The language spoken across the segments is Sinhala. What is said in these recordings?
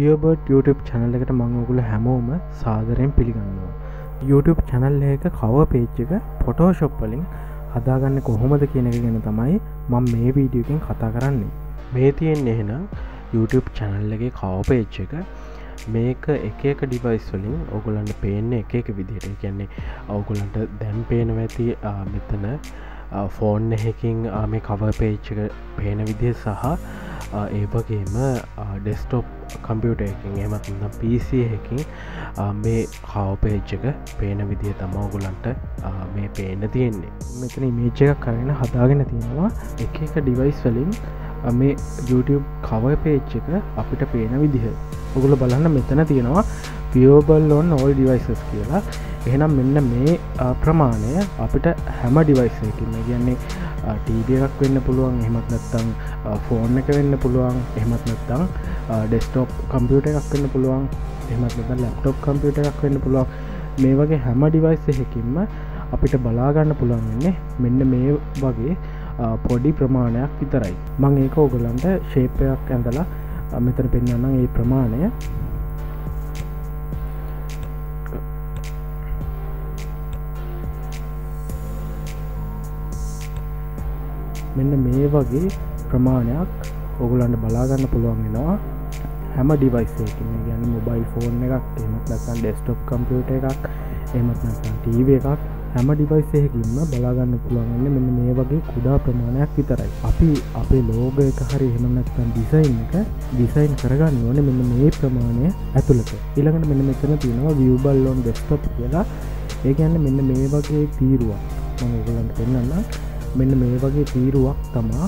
weaverbird YouTube channel එකට මම ඔයගොල්ලෝ හැමෝම සාදරයෙන් පිළිගන්නවා. YouTube channel එක cover page එක Photoshop වලින් හදාගන්නේ කොහොමද කියන එක ගැන තමයි මම මේ වීඩියෝ එකෙන් කතා කරන්නේ. මේ තියෙන්නේ එහෙනම් YouTube channel එකේ cover page එක. මේක එක device වලින් ඔයගොල්ලන්ට පේන්නේ එක විදිහට. ඒ කියන්නේ ඔයගොල්ලන්ට දැන් පේනවා ඇති මෙතන ෆෝන් එකකින් මේ cover page එක පේන විදිහ සහ ඒ වගේම ඩෙස්ක්ටොප් කම්පියුටර් එකකින් එහෙම නැත්නම් PC එකකින් මේ cover page එක පේන විදිහ තමයි ඔයගොල්ලන්ට මේ පේන්න තියෙන්නේ. මෙතන image එකක් අරගෙන හදාගෙන තියෙනවා එක device වලින් මේ YouTube cover page එක අපිට පේන විදිහ. ඔයගොල්ලෝ බලන්න මෙතන තියෙනවා viewable on all devices කියලා. එහෙනම් මෙන්න මේ ප්‍රමාණය අපිට හැම device එකකින්ම කියන්නේ TV එකක් වෙන්න පුළුවන්, එහෙමත් නැත්නම් ෆෝන් එක වෙන්න පුළුවන්, එහෙමත් නැත්නම් ඩෙස්ක්ටොප් කම්පියුටර් එකක් වෙන්න පුළුවන්, එහෙමත් නැත්නම් ලැප්ටොප් කම්පියුටර් එකක් වෙන්න පුළුවන්. මේ වගේ හැම device එකකින්ම අපිට බලා ගන්න පුළුවන් වෙන්නේ මෙන්න මේ වගේ පොඩි ප්‍රමාණයක් විතරයි. මම ඒක ඔයගලන්ට shape එකක් ඇඳලා මෙතන පෙන්නන්නම්. ඒ ප්‍රමාණය මෙන්න මේ වගේ ප්‍රමාණයක් ඔයගලන්ට බලා ගන්න පුළුවන් වෙනවා හැම device එකකින්ම. කියන්නේ mobile phone එකක්, එහෙමත් නැත්නම් desktop computer එකක්, එහෙමත් නැත්නම් TV එකක්, හැම device එකකින්ම බලා ගන්න පුළුවන් වෙන්නේ මෙන්න මේ වගේ කුඩා ප්‍රමාණයක් විතරයි. අපි අපේ logo එක හරි එහෙම නැත්නම් design කරගන්න ඕනේ මෙන්න මේ ප්‍රමාණය ඇතුළත. ඊළඟට මෙන්න මෙතන තියෙනවා viewable on desktop කියලා. ඒ කියන්නේ මෙන්න මේ වගේ තීරුවක් මම ඔයගලන්ට පෙන්නන්නම්. මෙන්න මේ වගේ තීරුවක් තමා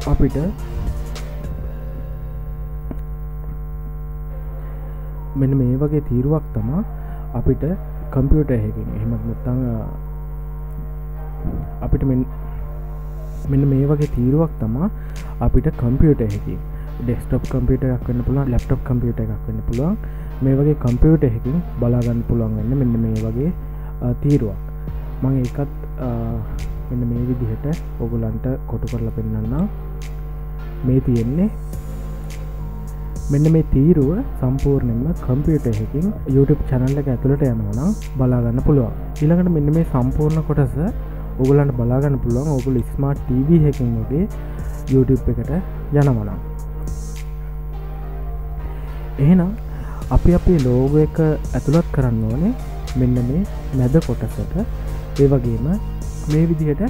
අපිට කම්පියුටර් එකකින් එහෙමත් නැත්නම් අපිට මෙන්න මේ වගේ තීරුවක් තමා අපිට කම්පියුටර් එකකින් ඩෙස්ක්ටොප් කම්පියුටර් එකක් වෙන්න පුළුවන්, ලැප්ටොප් කම්පියුටර් එකක් වෙන්න පුළුවන්. මේ වගේ කම්පියුටර් එකකින් බලා ගන්න පුළුවන් වෙන්නේ මෙන්න මේ වගේ තීරුවක්. මම ඒකත් මෙන්න මේ විදිහට ඔයගලන්ට කොටු කරලා පෙන්නන්නම්. මේ තියෙන්නේ මෙන්න මේ තීරුව සම්පූර්ණයෙන්ම කම්පියුටර් එකකින් YouTube channel එක ඇතුළට යනවා නම් බලා ගන්න පුළුවන්. ඊළඟට මෙන්න මේ සම්පූර්ණ කොටස ඔයගලන්ට බලා ගන්න පුළුවන් ඔයගොල්ලෝ smart TV එකකින් වගේ YouTube එකට යනවා නම්. එහෙනම් අපි අපේ logo එක ඇතුළත් කරන්න ඕනේ මෙන්න මේ මැද කොටසට. ඒ වගේම මේ විදිහට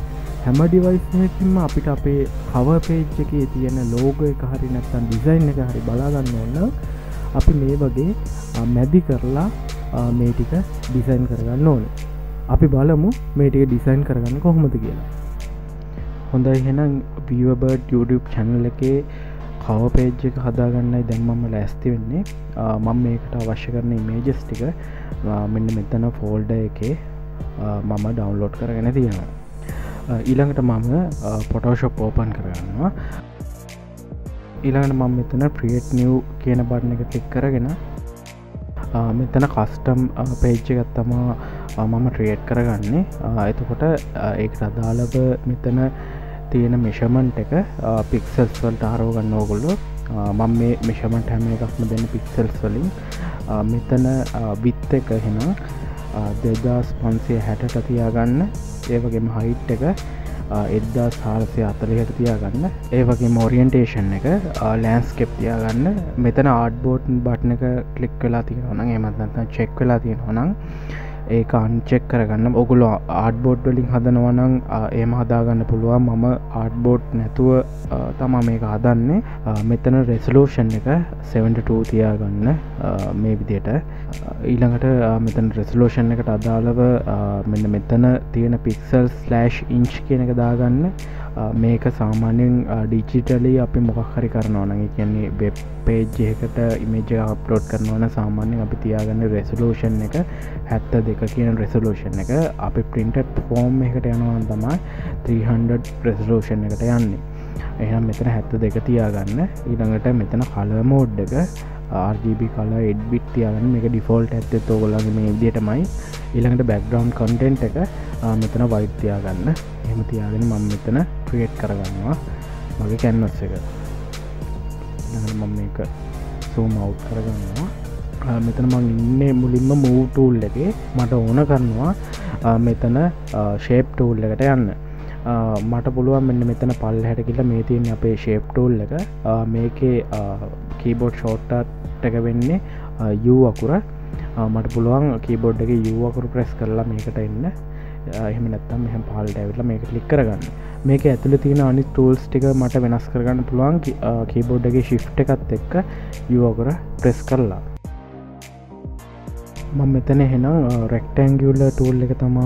හැම device එකකින්ම අපිට අපේ cover page එකේ තියෙන logo එක හරි නැත්නම් design එක හරි බලා ගන්න ඕන නම් අපි මේ වගේ මැදි කරලා මේ ටික design කරගන්න ඕනේ. අපි බලමු මේ ටික design කරගන්න කොහොමද කියලා. හොඳයි, එහෙනම් weaverbird YouTube channel එකේ cover page එක හදාගන්නයි දැන් මම ලෑස්ති වෙන්නේ. මම මේකට අවශ්‍ය කරන images ටික මෙන්න මෙතන folder එකේ මම download කරගෙන තියෙනවා. ඊළඟට මම Photoshop open කරගන්නවා. ඊළඟට මම මෙතන create new කියන බටන් එක click කරගෙන මෙතන custom page එකක් තමයි මම create කරගන්නේ. එතකොට ඒකට අදාළව මෙතන තියෙන measurement එක pixels වලට හරව ගන්න ඕගොල්ලෝ. මම මේ measurement හැම එකක්ම දෙන්නේ pixels වලින්. මෙතන width එක එහෙනම් 2560ට තියාගන්න. ඒ වගේම height එක 1440ට තියාගන්න. ඒ වගේම orientation එක landscape තියාගන්න. මෙතන artboard button එක click වෙලා තියෙනවා නම් එහෙමත් නැත්නම් check වෙලා තියෙනවා නම් ඒක uncheck කරගන්න. ඔයගොල්ලෝ artboard වලින් හදනවා නම් එහෙම හදාගන්න පුළුවන්. මම artboard නැතුව තමයි මේක හදන්නේ. මෙතන resolution එක 72 තියාගන්න මේ විදිහට. ඊළඟට මෙතන resolution එකට අදාළව මෙන්න මෙතන තියෙන pixel/inch කියන එක දාගන්න. මේක සාමාන්‍යයෙන් digitally අපි මොකක් හරි කරනවා නම් ඒ කියන්නේ web page එකකට image එක upload කරනවා නම් සාමාන්‍යයෙන් අපි තියාගන්න resolution එක 72 කියන resolution එක. අපි printed form එකකට යනවා නම් තමයි 300 resolution එකට යන්නේ. එහෙනම් මෙතන 72 තියාගන්න. ඊළඟට මෙතන color mode එක RGB color 8 bit තියාගන්න. මේක default ඇත්තෙත් ඔයගොල්ලන්ගේ මේ විදිහටමයි. ඊළඟට background content එක මෙතන white තියාගන්න. එහෙම තියාගෙන මම මෙතන create කරගන්නවා මගේ canvas එක. ඊළඟට මම මේක zoom out කරගන්නවා. මෙතන මම ඉන්නේ මුලින්ම move tool එකේ. මට ඕන කරනවා මෙතන shape tool එකට යන්න. මට පුළුවන් මෙන්න මෙතන පල්ලෙහාට ගිහලා මේ තියෙන අපේ shape tool එක. මේකේ keyboard shortcut එක වෙන්නේ U අකුර. මට පුළුවන් keyboard එකේ U අකුර press කරලා මේකට එන්න. එහෙම නැත්නම් මෙහෙම පහළට ඇවිල්ලා මේක click කරගන්න. මේකේ ඇතුලේ තියෙන අනිත් tools ටික මට වෙනස් කරගන්න පුළුවන් keyboard එකේ shift එකත් එක්ක U අකුර press කරලා. මම මෙතන එහෙනම් rectangular tool එක තමයි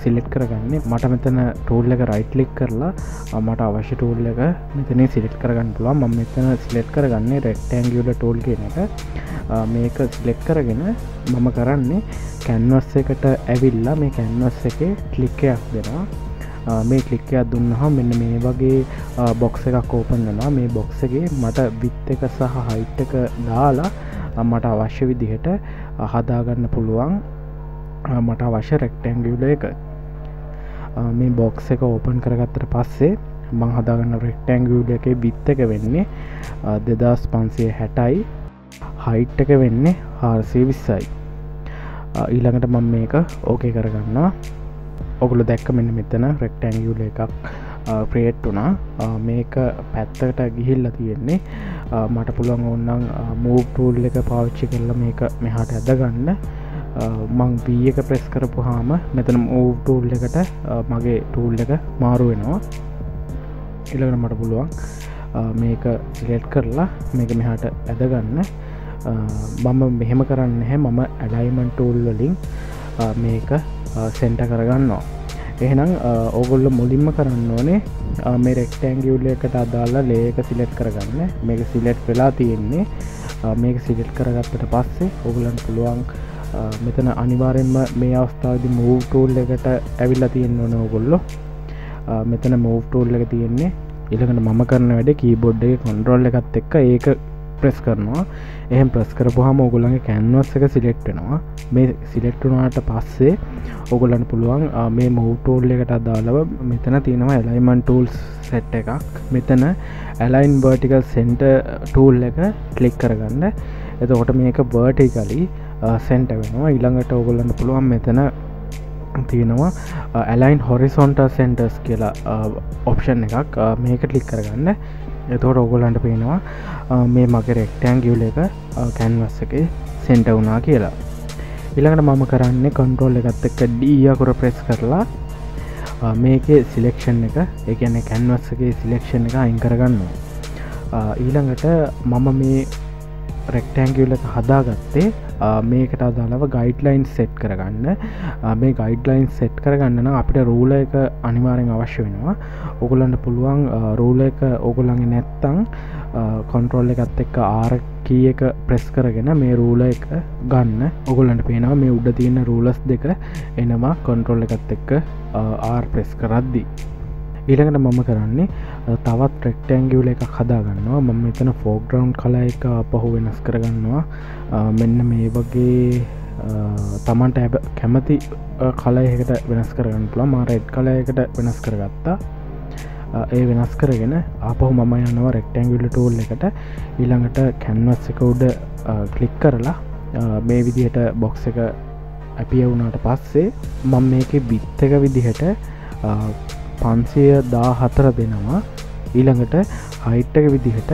select කරගන්නේ. මට මෙතන tool එක right click කරලා මට අවශ්‍ය tool එක මෙතනින් select කරගන්න පුළුවන්. මම මෙතන select කරගන්නේ rectangular tool කියන එක. මේක select කරගෙන මම කරන්නේ canvas එකට ඇවිල්ලා මේ canvas එකේ click එකක් දෙනවා. මේ click එකක් දුන්නාම මෙන්න මේ වගේ box එකක් open වෙනවා. මේ box එකේ මට width එක සහ height එක දාලා මට අවශ්‍ය විදිහට හදාගන්න පුළුවන් මට අවශ්‍ය rectangular එක. මේ box එක open කරගත්තට පස්සේ මම හදාගන්න rectangular එකේ width එක වෙන්නේ 2560යි height එක වෙන්නේ 420යි. ඊළඟට මම මේක okay කරගන්නවා. ඔගොල්ලෝ දැක්ක මෙන්න මෙතන rectangular එකක් create වුණා. මේක පැත්තකට ගිහිල්ලා තියෙන්නේ. මට පුළුවන් ඕනනම් move tool එක පාවිච්චි කරලා මේක මෙහාට ඇදගන්න. මං V එක press කරපුවාම මෙතන move tool එකට මගේ tool එක මාරු වෙනවා. ඊළඟට මට පුළුවන් මේක select කරලා මේක මෙහාට ඇදගන්න. මම මෙහෙම කරන්නේ නැහැ. මම alignment tool වලින් මේක center කරගන්නවා. එහෙනම් ඕගොල්ලෝ මුලින්ම කරන්න ඕනේ මේ rectangular එකට අදාළ layer එක select කරගන්න. මේක select වෙලා තියෙන්නේ. මේක select කරගත්තට පස්සේ ඕගොල්ලන්ට පුළුවන් මෙතන අනිවාර්යෙන්ම මේ අවස්ථාවේදී move tool එකට ඇවිල්ලා තියෙන්න ඕනේ ඕගොල්ලෝ. මෙතන move tool එක තියෙන්නේ. ඊළඟට මම කරන වැඩේ keyboard එකේ control එකත් එක්ක ඒක press කරනවා. එහෙන් press කරපුවාම ඕගොල්ලන්ගේ canvas එක select වෙනවා. මේ select වුණාට පස්සේ ඕගොල්ලන්ට පුළුවන් මේ move tool එකට අදාළව මෙතන තියෙනවා alignment tools set එකක්. මෙතන align vertical center tool එක click කරගන්න. එතකොට මේක vertically center වෙනවා. ඊළඟට ඕගොල්ලන්ට පුළුවන් මෙතන තියෙනවා align horizontal centers කියලා option එකක්. මේක click කරගන්න. එතකොට ඕගොල්ලන්ට පේනවා මේ මගේ rectangular එක canvas එකේ center වුණා කියලා. ඊළඟට මම කරන්නේ control එකත් එක්ක D අකුර press කරලා මේකේ selection එක, ඒ කියන්නේ canvas එකේ selection එක අයින් කරගන්නවා. ඊළඟට මම මේ rectangular එක හදාගත්තේ මේකට අදාළව guidelines set කරගන්න. මේ guidelines set කරගන්න නම් අපිට ruler එක අනිවාර්යෙන් අවශ්‍ය වෙනවා. ඕගොල්ලන්ට පුළුවන් ruler එක ඕගොල්ලන්ගේ නැත්තම් control එකත් එක්ක R key එක press කරගෙන මේ ruler එක ගන්න. ඕගොල්ලන්ට පේනවා මේ උඩ තියෙන rulers දෙක එනවා control එකත් එක්ක R press කරද්දී. ඊළඟට මම කරන්නේ තවත් rectangular එකක් හදාගන්නවා. මම මෙතන foreground color එක අපහු වෙනස් කරගන්නවා. මෙන්න මේ වගේ තමන්ට කැමති color එකකට වෙනස් කරගන්න පුළුවන්. මම red color එකට වෙනස් කරගත්තා. ඒ වෙනස් කරගෙන ආපහු මම යනවා rectangular tool එකට. ඊළඟට canvas එක උඩ click කරලා මේ විදිහට box එක appear වුණාට පස්සේ මම මේකේ width එක විදිහට 514 දෙනවා. ඊළඟට height එක විදිහට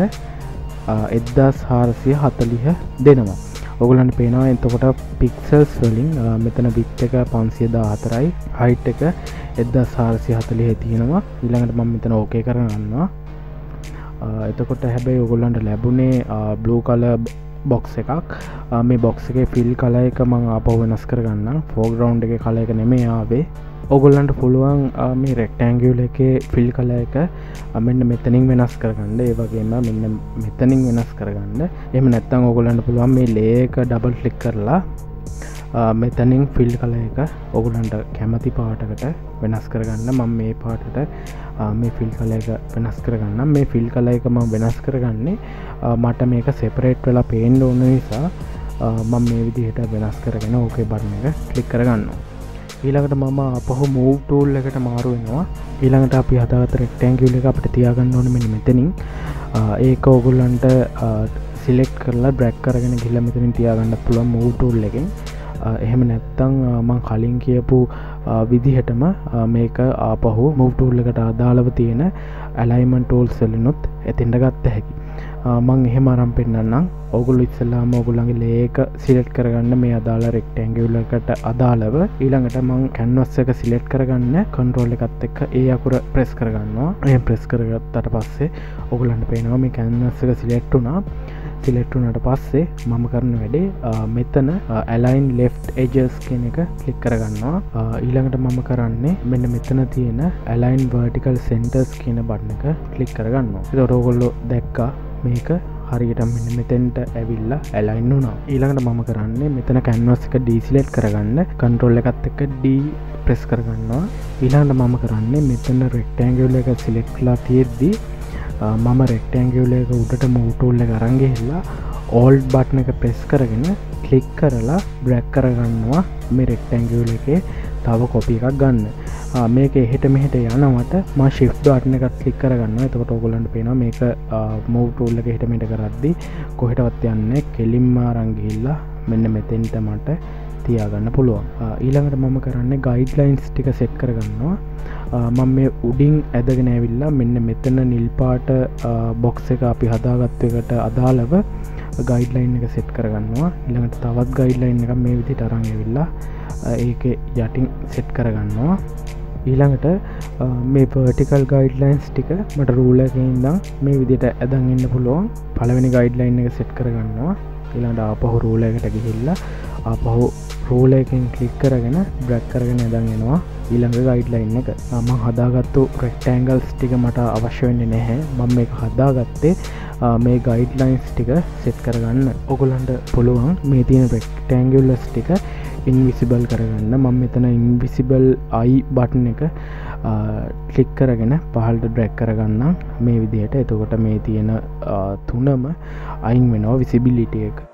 1440 දෙනවා. ඔයගොල්ලන්ට පේනවා එතකොට pixels වලින් මෙතන width එක 514යි, height එක 1440 තියෙනවා. ඊළඟට මම මෙතන okay කරගන්නවා. එතකොට හැබැයි ඔයගොල්ලන්ට ලැබුණේ blue color box එකක්. මේ box එකේ fill color එක මම ආපහු වෙනස් කරගන්නම්. foreground එකේ color එක නෙමෙයි ආවේ. ඔගොල්ලන්ට පුළුවන් මේ rectangular එකේ fill color එක මෙන්න මෙතනින් වෙනස් කරගන්න. ඒ වගේම මෙන්න මෙතනින් වෙනස් කරගන්න. එහෙම නැත්නම් ඔගොල්ලන්ට පුළුවන් මේ layer එක double click කරලා මෙතනින් fill color එක ඔගොල්ලන්ට කැමති පාටකට වෙනස් කරගන්න. මම මේ පාටට මේ fill color එක වෙනස් කරගන්නම්. මේ fill color එක මම වෙනස් කරගන්නේ මට මේක separate වෙලා පේන්න ඕන නිසා මම මේ විදිහට වෙනස් කරගෙන okay button එක click කරගන්නවා. ඊළඟට මම අපහු move tool එකට මාරු වෙනවා. ඊළඟට අපි හදාගත්ත rectangular එක අපිට තියාගන්න ඕනේ මෙන්න මෙතනින්. ඒක ඕගොල්ලන්ට සිලෙක්ට් කරලා ඩ්‍රැග් කරගෙන ගිහලා මෙතනින් තියාගන්න පුළුවන් move tool එකෙන්. එහෙම නැත්තම් මම කලින් කියපු විදිහටම මේක ආපහු move tool එකට අදාළව තියෙන alignment tools වලිනුත් එතෙන්ට ගත්ත හැකි. මම එහෙම අරන් පෙන්නන්නම්. ඔයගොල්ලෝ ඉස්සෙල්ලාම ඔයගොල්ලන්ගේ ලේ එක සිලෙක්ට් කරගන්න මේ අදාළ rectangle එකට අදාළව. ඊළඟට මම canvas එක සිලෙක්ට් කරගන්න control එකත් එක්ක ඒ අකුර press කරගන්නවා. එහෙම press කරගත්තට පස්සේ ඔයගොල්ලන්ට පේනවා මේ canvas එක සිලෙක්ට් වුණා. සිලෙක්ට් වුණාට පස්සේ මම කරන වැඩේ මෙතන align left edges කියන එක ක්ලික් කරගන්නවා. ඊළඟට මම කරන්නේ මෙන්න මෙතන තියෙන align vertical centers කියන බටන් එක ක්ලික් කරගන්නවා. ඒකට ඔයගොල්ලෝ දැක්කා මේක හරියට මෙන්න මෙතෙන්ට ඇවිල්ලා align වුණා. ඊළඟට මම කරන්නේ මෙතන canvas එක deselect කරගන්න control එකත් එක්ක D press කරගන්නවා. ඊළඟට මම කරන්නේ මෙතන rectangle එක select කරලා තියෙද්දි මම rectangle එක උඩට move tool එක අරන් ගිහලා alt button එක press කරගෙන click කරලා drag කරගන්නවා මේ rectangle එකේ තව copy එකක් ගන්න. මේක එහෙට මෙහෙට යනවට මම shift button එකත් click කරගන්නවා. එතකොට ඔයගොල්ලන්ට පේනවා මේක move tool එක එහෙට මෙහෙට කරද්දි කොහෙටවත් යන්නේ කෙලින්ම අරන් ගිහිල්ලා මෙන්න මෙතෙන්ට මට තියාගන්න පුළුවන්. ඊළඟට මම කරන්නේ guidelines ටික set කරගන්නවා. මම මේ උඩින් ඇදගෙන ඇවිල්ලා මෙන්න මෙතන නිල් පාට බොක්ස් එක අපි හදාගත්ත එකට අදාළව ගයිඩ්ලයින් එක සෙට් කරගන්නවා. ඊළඟට තවත් ගයිඩ්ලයින් එකක් මේ විදිහට අරන් ඇවිල්ලා ඒකේ යටින් සෙට් කරගන්නවා. ඊළඟට මේ vertical guidelines ටික මට rule එකේ ඉඳන් මේ විදිහට ඇදන් ඉන්න පුළුවන්. පළවෙනි ගයිඩ්ලයින් එක සෙට් කරගන්නවා. ඊළඟට ආපහු rule එකට ගිහිල්ලා ආපහු rule එකෙන් ක්ලික් කරගෙන drag කරගෙන ඇදන් එනවා ඊළඟ ගයිඩ්ලයින් එක. මම හදාගත්තු rectangles ටික මට අවශ්‍ය වෙන්නේ නැහැ. මම මේක හදාගත්තේ මේ ගයිඩ්ලයින්ස් ටික සෙට් කරගන්න. ඔයගොල්ලන්ට පුළුවන් මේ තියෙන rectangles ටික invisible කරගන්න. මම මෙතන invisible eye button එක ක්ලික් කරගෙන පහළට drag කරගන්නම් මේ විදිහට. එතකොට මේ තියෙන තුනම අයින් වෙනවා visibility එක.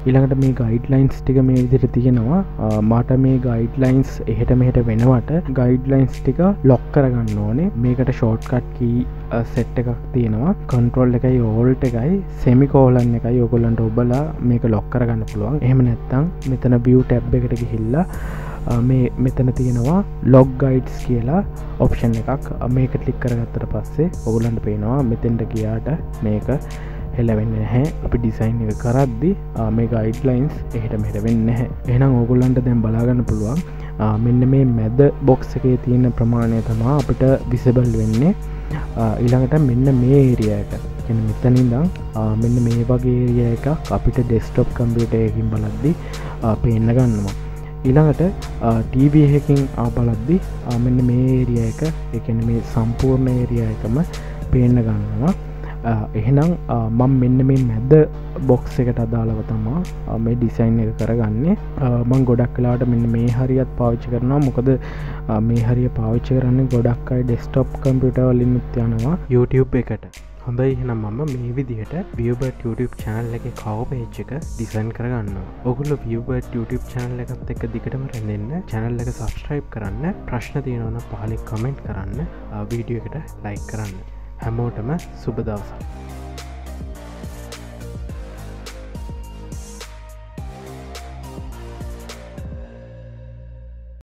ඊළඟට මේ ගයිඩ්ලයින්ස් ටික මේ විදිහට තියෙනවා. මට මේ ගයිඩ්ලයින්ස් එහෙට මෙහෙට වෙනවට ගයිඩ්ලයින්ස් ටික ලොක් කරගන්න ඕනේ. මේකට ෂෝට්කට් කී සෙට් එකක් තියෙනවා. control එකයි alt එකයි semicolon එකයි ඔයගොල්ලන්ට ඔබලා මේක ලොක් කරගන්න පුළුවන්. එහෙම නැත්නම් මෙතන view tab එකට ගිහිල්ලා මේ මෙතන තියෙනවා log guides කියලා option එකක්. මේක ක්ලික් කරගත්තට පස්සේ ඔයගොල්ලන්ට පේනවා මෙතෙන්ට ගියාට මේක හෙලවෙන්නේ නැහැ. අපි ඩිසයින් එක කරද්දි මේ ගයිඩ්ලයින්ස් එහෙට මෙහෙට වෙන්නේ නැහැ. එහෙනම් ඕගොල්ලන්ට දැන් බලා ගන්න පුළුවන් මෙන්න මේ මැද බොක්ස් එකේ තියෙන ප්‍රමාණය තමයි අපිට විසිබල් වෙන්නේ. ඊළඟට මෙන්න මේ ඒරියා එක. කියන්නේ මෙතන ඉඳන් මෙන්න මේ වගේ ඒරියා එකක් අපිට ඩෙස්ක්ටොප් කම්පියුටර් එකකින් බලද්දි පේන්න ගන්නවා. ඊළඟට TV එකකින් බලද්දි මෙන්න මේ ඒරියා එක, ඒ කියන්නේ මේ සම්පූර්ණ ඒරියා එකම පේන්න ගන්නවා. එහෙනම් මම මෙන්න මේ මැද බොක්ස් එකට අදාළව තමයි මේ ඩිසයින් එක කරගන්නේ. මම ගොඩක් වෙලාවට මෙන්න මේ හරියත් පාවිච්චි කරනවා. මොකද මේ හරිය පාවිච්චි කරන්නේ ගොඩක් අය ඩෙස්ක්ටොප් කම්පියුටර් වලින් යනවා YouTube එකට. හොඳයි, එහෙනම් මම මේ විදිහට weaverbird YouTube channel එකේ cover page එක ඩිසයින් කරගන්නවා. ඔයගොල්ලෝ weaverbird YouTube channel එකත් එක්ක දිගටම රැඳෙන්න, channel එක subscribe කරන්න, ප්‍රශ්න තියෙනවා නම් පහලින් comment කරන්න, වීඩියෝ එකට like කරන්න. හැමෝටම සුබ දවසක්.